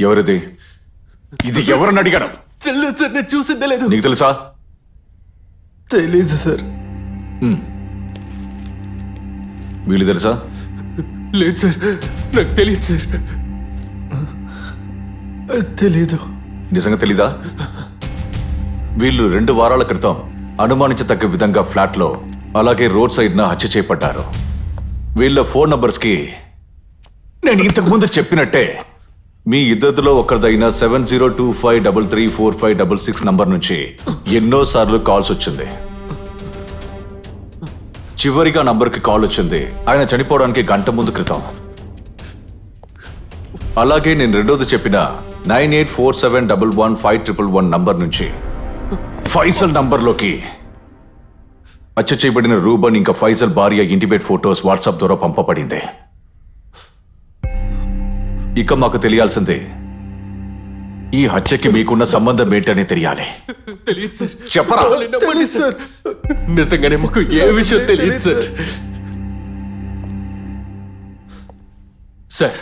ఎవరిది? ఇది ఎవరని అడిగాడు? తెలియదు సార్, నేను చూసిందే లేదు. నీకు తెలుసా? తెలీదు సార్. వీళ్ళు తెలుసా? లేదు సార్, నాకు తెలియదు సార్. తెలీదు. నిజంగా తెలీదా? వీళ్ళు 2 వారాల క్రితం అనుమానించతగ్గ విధంగా ఫ్లాట్లో అలాగే రోడ్ సైడ్ న హత్య చేయబడ్డారు. వీళ్ళ ఫోన్ నంబర్స్కి నేను ఇంతకు ముందు చెప్పినట్టే మీ ఇద్దరిలో ఒకరిదైన 7025334566 నంబర్ నుంచి ఎన్నోసార్లు కాల్స్ వచ్చింది. చివరిగా నంబర్కి కాల్ వచ్చింది ఆయన చనిపోవడానికి గంట ముందు క్రితం. అలాగే నేను రెండోది చెప్పిన 9847115111 నంబర్ నుంచి ఫైసల్ నంబర్లోకి హత్య చేయబడిన రూబన్ ఇంకా ఫైసల్ భార్య ఇంటిమేట్ ఫోటోస్ వాట్సాప్ ద్వారా పంపబడింది. ఇక మాకు తెలియాల్సిందే ఈ హత్యకి మీకున్న సంబంధం ఏంటని తెలియాలి. తెలియదు సార్. చెప్పరా? నమ్మండి సార్, నిజంగానే మాకు ఏ విషయం తెలియదు సార్. సార్,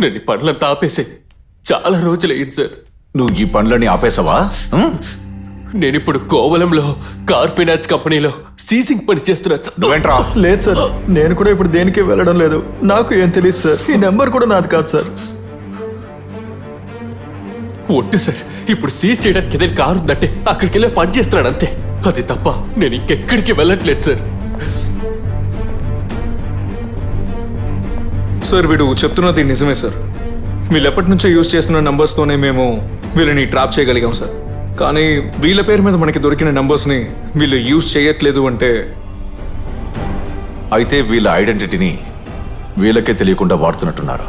నేను ఈ పనులంతా ఆపేసే చాలా రోజులయ్యింది సార్. నువ్వు ఈ పనులని ఆపేసావా? నేనిప్పుడు కోవలంలో కార్ ఫైనాన్స్ కంపెనీలో సీజింగ్ పని చేస్తున్నా సార్. నువ్వేంట్రా? లేదు సార్, నేను కూడా ఇప్పుడు దేనికి వెళ్ళడం లేదు. నాకు ఏం తెలియదు సార్. ఈ నెంబర్ కూడా నాది కాదు సార్. ఒట్టు సార్, ఇప్పుడు సీజ్ చేయడానికి ఏదైనా కారు ఉందంటే అక్కడికి వెళ్ళి పని చేస్తున్నాడు అంతే. అది తప్ప నేను ఇంకెక్కడికి వెళ్ళట్లేదు సార్. సార్ వీడు చెప్తున్నది నిజమే సార్. వీళ్ళు ఎప్పటి నుంచో యూజ్ చేస్తున్న నంబర్స్తోనే మేము వీళ్ళని ట్రాప్ చేయగలిగాం సార్. కానీ వీళ్ళ పేరు మీద మనకి దొరికిన నంబర్స్ని వీళ్ళు యూజ్ చేయట్లేదు అంటే అయితే వీళ్ళ ఐడెంటిటీని వీళ్ళకే తెలియకుండా వాడుతున్నట్టున్నారు.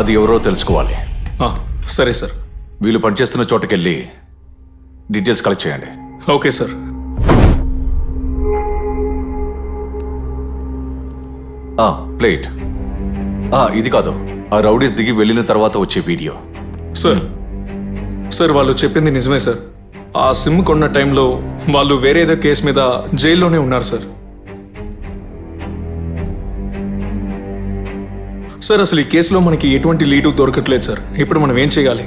అది ఎవరో తెలుసుకోవాలి. సరే సార్. వీళ్ళు పనిచేస్తున్న చోటకెళ్ళి డీటెయిల్స్ కలెక్ట్ చేయండి. Okay sir. ప్లేట్ ఇది కాదు, ఆ రౌడీస్ దిగి వెళ్ళిన తర్వాత వచ్చే వీడియో. సార్ సార్ వాళ్ళు చెప్పింది నిజమే సార్. ఆ సిమ్ కొన్న టైంలో వాళ్ళు వేరే ఏదో కేసు మీద జైల్లోనే ఉన్నారు సార్. సార్ అసలు ఈ కేసులో మనకి ఎటువంటి లీడు దొరకట్లేదు సార్. ఇప్పుడు మనం ఏం చేయాలి?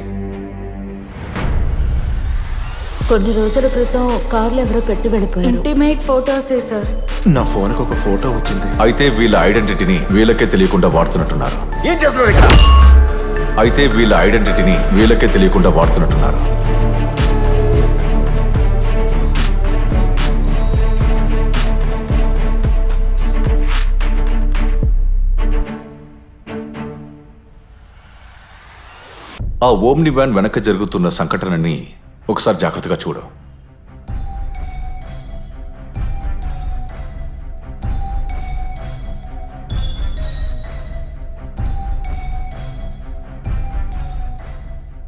కొన్ని రోజుల క్రితం కార్లు ఎవరో పెట్టి వెళ్ళిపోయారు. ఇంటిమేట్ ఫోటోసే సార్. నా ఫోన్కి ఒక ఫోటో వచ్చింది. అయితే వీళ్ళ ఐడెంటిటీని వీళ్ళకే తెలియకుండా వాడుతున్నట్టున్నారు. ఏం చేస్తున్నాడు ఇక్కడ? అయితే వీళ్ళ ఐడెంటిటీని వీళ్ళకే తెలియకుండా వాడుతున్నట్టున్నారు. ఆ ఓమ్ని వ్యాన్ వెనక జరుగుతున్న సంఘటనని ఒకసారి జాగ్రత్తగా చూడు.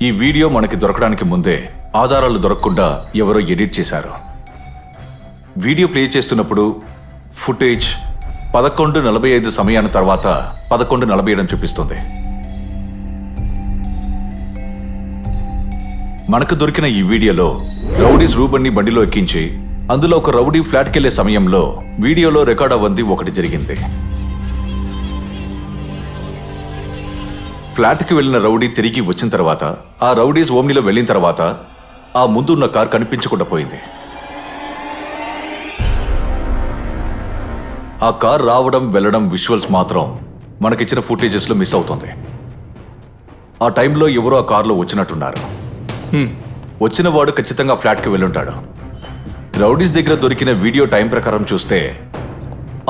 ఈ వీడియో మనకి దొరకడానికి ముందే ఆధారాలు దొరకకుండా ఎవరో ఎడిట్ చేశారు. వీడియో ప్లే చేస్తున్నప్పుడు ఫుటేజ్ 11:45 సమయాన్ని తర్వాత 11:47 చూపిస్తుంది. మనకు దొరికిన ఈ వీడియోలో రౌడీస్ రూబన్ని బండిలో ఎక్కించి అందులో ఒక రౌడీ ఫ్లాట్కి వెళ్లే సమయంలో వీడియోలో రికార్డ్ అవ్వంది ఒకటి జరిగింది. ఫ్లాట్కి వెళ్లిన రౌడీ తిరిగి వచ్చిన తర్వాత ఆ రౌడీస్ ఓమ్నిలో వెళ్ళిన తర్వాత ఆ ముందున్న కార్ కనిపించకుండా పోయింది. ఆ కార్ రావడం వెళ్ళడం విజువల్స్ మాత్రం మనకిచ్చిన ఫుటేజెస్ లో మిస్ అవుతుంది. ఆ టైంలో ఎవరో ఆ కార్లో వచ్చినట్టున్నారు. వచ్చిన వాడు ఖచ్చితంగా ఫ్లాట్కి వెళ్ళుంటాడు. రౌడీస్ దగ్గర దొరికిన వీడియో టైం ప్రకారం చూస్తే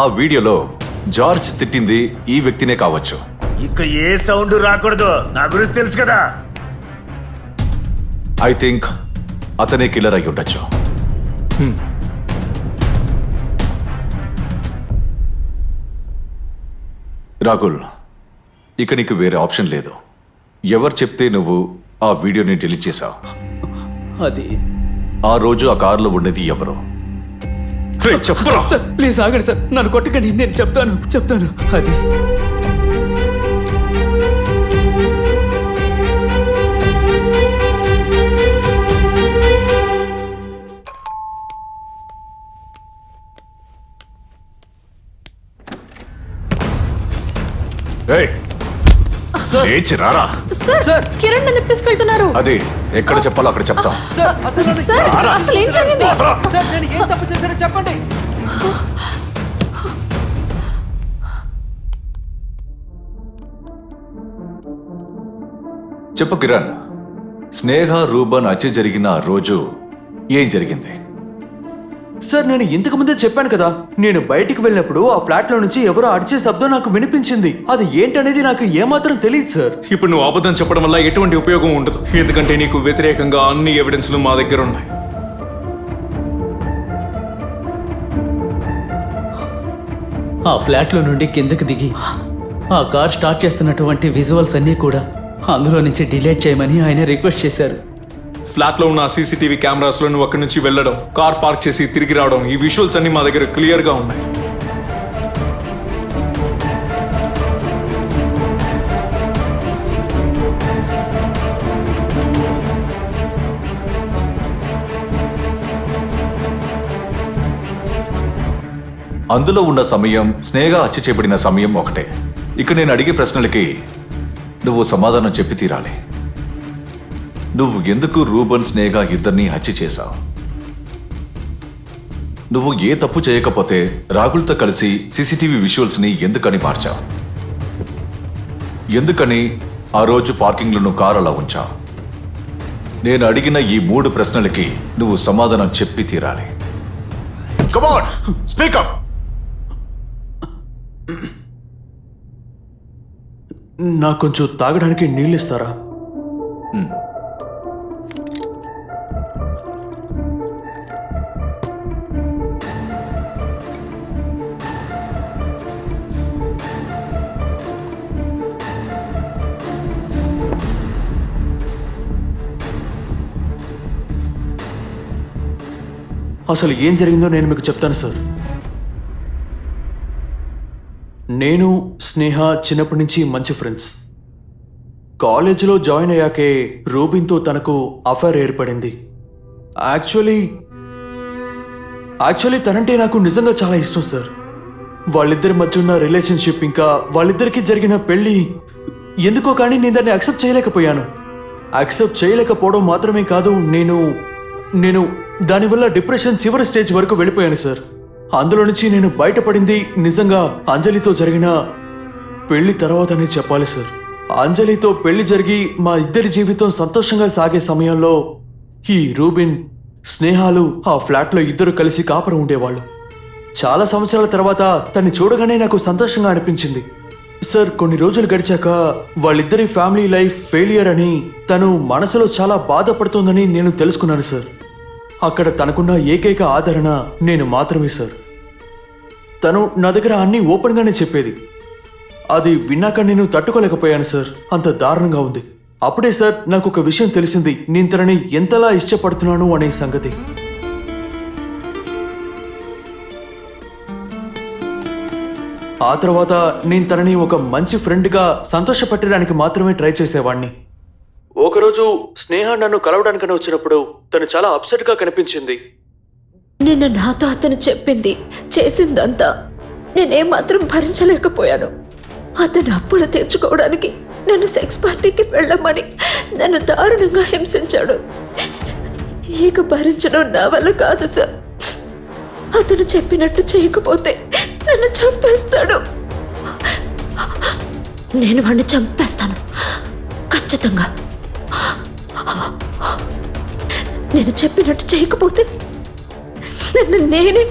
ఆ వీడియోలో జార్జ్ తిట్టింది ఈ వ్యక్తినే కావచ్చు. ఇక ఏ సౌండ్ రాకూడదు, నా గురించి తెలుసు కదా. ఐ థింక్ అతనే కిల్లర్ అయి ఉండొచ్చు. రాహుల్, ఇక నీకు వేరే ఆప్షన్ లేదు. ఎవరు చెప్తే నువ్వు ఆ వీడియోని డిలీట్ చేశావు? అది ఆ రోజు ఆ కారులో ఉన్నది ఎవరు? చెప్పరా సార్, ప్లీజ్ ఆగండి సార్, నన్ను కొట్టకండి, నేను చెప్తాను. అది ఏయ్, సార్ లేచి రారా. సార్ కిరణ్ ఎందుకు తీసుకెళ్తున్నారు? అదే ఎక్కడ చెప్పాలో అక్కడ చెప్తాం. సార్ అసలు ఏం జరిగింది? చెప్పండి. చెప్పు కిరణ్, స్నేహ రూబన్ హత్య జరిగిన ఆ రోజు ఏం జరిగింది? సార్ నేను ఇంతకు ముందే చెప్పాను కదా, నేను బయటికి వెళ్ళినప్పుడు ఆ ఫ్లాట్ లో నుంచి ఎవరో అరిచే శబ్దం నాకు వినిపించింది. అది ఏంటనేది నాకు ఏమాత్రం తెలియదు సార్. ఇప్పుడు నువ్వు అబద్ధం చెప్పడం వల్ల ఎటువంటి ఉపయోగం ఉండదు, ఎందుకంటే నీకు వ్యతిరేకంగా అన్ని ఎవిడెన్స్లు మా దగ్గర ఉన్నాయి. ఆ ఫ్లాట్లో నుండి కిందకి దిగి ఆ కార్ స్టార్ట్ చేస్తున్నటువంటి విజువల్స్ అన్నీ కూడా అందులో నుంచి డిలీట్ చేయమని ఆయన రిక్వెస్ట్ చేశారు. ఫ్లాట్ లో ఉన్న సీసీటీవీ కెమెరాస్ లో నువ్వు అక్కడి నుంచి వెళ్ళడం, కార్ పార్క్ చేసి తిరిగి రావడం, ఈ విజువల్స్ అన్ని మా దగ్గర క్లియర్ గా ఉన్నాయి. అందులో ఉన్న సమయం, స్నేహ హత్య చేయబడిన సమయం ఒకటే. ఇక నేను అడిగే ప్రశ్నలకి నువ్వు సమాధానం చెప్పి తీరాలి. నువ్వు ఎందుకు రూబన్, స్నేహ ఇద్దరిని హత్య చేశావు? నువ్వు ఏ తప్పు చేయకపోతే రాహుల్తో కలిసి సీసీటీవీ విజువల్స్ ని ఎందుకని మార్చావు? ఎందుకని ఆ రోజు పార్కింగ్ లో నువ్వు కారు అలా ఉంచావు? నేను అడిగిన ఈ 3 ప్రశ్నలకి నువ్వు సమాధానం చెప్పి తీరాలి. Come on, speak up. నాకు కొంచెం తాగడానికి నీళ్ళు ఇస్తారా? అసలు ఏం జరిగిందో నేను మీకు చెప్తాను సార్. నేను స్నేహ చిన్నప్పటి నుంచి మంచి ఫ్రెండ్స్. కాలేజీలో జాయిన్ అయ్యాకే రూబిన్తో తనకు అఫైర్ ఏర్పడింది. యాక్చువల్లీ తనంటే నాకు నిజంగా చాలా ఇష్టం సార్. వాళ్ళిద్దరి మధ్య ఉన్న రిలేషన్షిప్, ఇంకా వాళ్ళిద్దరికి జరిగిన పెళ్లి ఎందుకో కానీ నేను దాన్ని యాక్సెప్ట్ చేయలేకపోయాను. యాక్సెప్ట్ చేయలేకపోవడం మాత్రమే కాదు, నేను దానివల్ల డిప్రెషన్ చివరి స్టేజ్ వరకు వెళ్ళిపోయాను సార్. అందులో నుంచి నేను బయటపడింది నిజంగా అంజలితో జరిగిన పెళ్లి తర్వాతనే చెప్పాలి సార్. అంజలితో పెళ్లి జరిగి మా ఇద్దరి జీవితం సంతోషంగా సాగే సమయంలో ఈ రూబిన్, స్నేహాలు ఆ ఫ్లాట్లో ఇద్దరు కలిసి కాపురం ఉండేవాళ్ళు. చాలా సంవత్సరాల తర్వాత తన్ని చూడగానే నాకు సంతోషంగా అనిపించింది సార్. కొన్ని రోజులు గడిచాక వాళ్ళిద్దరి ఫ్యామిలీ లైఫ్ ఫెయిలియర్ అని తను మనసులో చాలా బాధపడుతోందని నేను తెలుసుకున్నాను సార్. అక్కడ తనకున్న ఏకైక ఆదరణ నేను మాత్రమే సార్. తను నా దగ్గర అన్నీ ఓపెన్గానే చెప్పేది. అది విన్నాక నేను తట్టుకోలేకపోయాను సార్. అంత దారుణంగా ఉంది. అప్పుడే సార్ నాకు ఒక విషయం తెలిసింది, నేను తనని ఎంతలా ఇష్టపడుతున్నాను అనే సంగతి. ఆ తర్వాత నేను తనని ఒక మంచి ఫ్రెండ్గా సంతోషపెట్టడానికి మాత్రమే ట్రై చేసేవాడిని. ఒకరోజు స్నేహ నన్ను కలవడానికని వచ్చినప్పుడు తను చాలా అప్సెట్గా కనిపించింది. నిన్న నాతో అతను చెప్పింది, చేసిందంతా నేనేమాత్రం భరించలేకపోయాను. అతను అప్పులు తీర్చుకోవడానికి నన్ను సెక్స్ పార్టీకి వెళ్ళమని నన్ను దారుణంగా హింసించాడు. ఇక భరించడం నా వల్ల కాదు సార్. అతను చెప్పినట్టు చేయకపోతే నన్ను చంపేస్తాడు. నేను వాడిని చంపేస్తాను ఖచ్చితంగా. నేను చెప్పినట్టు చేయకపోతే నన్ను నేనే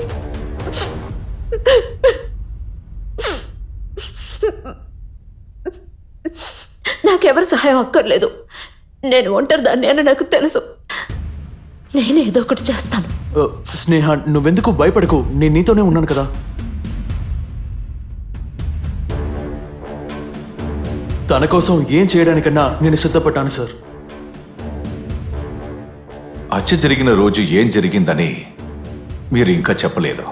నాకెవరి సహాయం అక్కర్లేదు. నేను ఒంటరిదాన్ని అని నాకు తెలుసు. నేను ఏదో ఒకటి చేస్తాను. స్నేహ, నువ్వెందుకు భయపడకు, నేను నీతోనే ఉన్నాను కదా. తన కోసం ఏం చేయడానికన్నా నేను సిద్ధపడ్డాను సార్. హత్య జరిగిన రోజు ఏం జరిగిందని మీరు ఇంకా చెప్పలేదు.